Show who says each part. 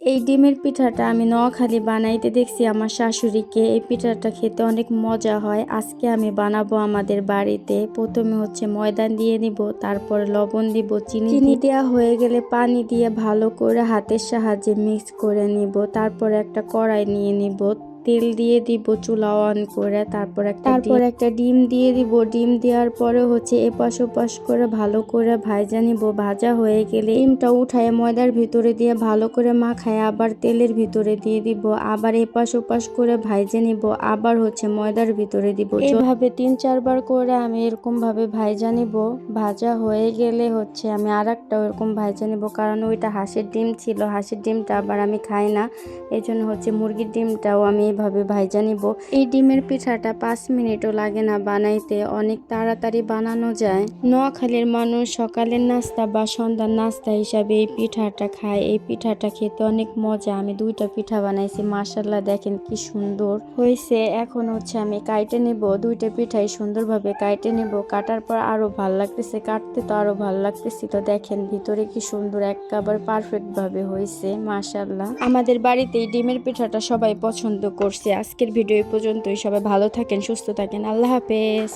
Speaker 1: এই ডিমের পিঠাটা আমি নোয়াখালী বানাইতে দেখছি আমার শাশুড়িকে। এই পিঠাটা খেতে অনেক মজা হয়। আজকে আমি বানাবো আমাদের বাড়িতে। প্রথমে ময়দা দিয়ে নিব, তারপর লবণ দিব, চিনি দেওয়া হয়ে গেলে পানি দিয়ে ভালো করে হাতের সাহায্যে মিক্স করে নিব। তারপর একটা কড়াই নিয়ে নিব, তেল দিয়ে দিব চুলা অন করে, তারপর একটা ডিম দিয়ে দিব। ডিম দেওয়ার পরে এপাশ ওপাশ করে ভালো করে ভাজা নিব। ভাজা হয়ে গেলে ডিমটা উঠায় ময়দার ভিতরে দিয়ে ভালো করে মাখায় আবার তেলের ভিতরে দিয়ে দিব। আবার এপাশ ওপাশ করে ভাজা নিব, আবার ময়দার ভিতরে দিব। এইভাবে 3-4 বার করে আমি এরকম ভাবে ভাজা নিব। ভাজা হয়ে গেলে আমি আর একটা এরকম ভাজা নিব, কারণ ওইটা হাঁসের ডিম ছিল। হাঁসের ডিমটা আবার আমি খাই না, এই জন্য মুরগির ডিমটাও আমি এইভাবে ভাজা নিব। এই ডিমের পিঠাটা 5 মিনিটও লাগে না বানাইতে, অনেক তাড়াতাড়ি বানানো যায়। নোয়াখালীর মানুষ সকালের নাস্তা বা সন্ধ্যার নাস্তা হিসাবে এই পিঠাটা খায়। এই পিঠাটা খেতে অনেক মজা। আমি 2টা পিঠা বানাইছি, মাশাআল্লাহ দেখেন কি সুন্দর হয়েছে। এখন আমি কাইটে নেব, 2টা পিঠাই সুন্দরভাবে কাইটে নেব। কাটার পর আরো ভাল লাগতেছে, কাটতে তো আরো ভাল লাগতেছে। তো দেখেন ভিতরে কি সুন্দর একেবারে পারফেক্ট ভাবে হয়েছে, মাশাআল্লাহ। আমাদের বাড়িতে এই ডিমের পিঠাটা সবাই পছন্দ করছে। আজকের ভিডিও এই পর্যন্তই। সবাই ভালো থাকেন, সুস্থ থাকেন, আল্লাহ হাফেজ।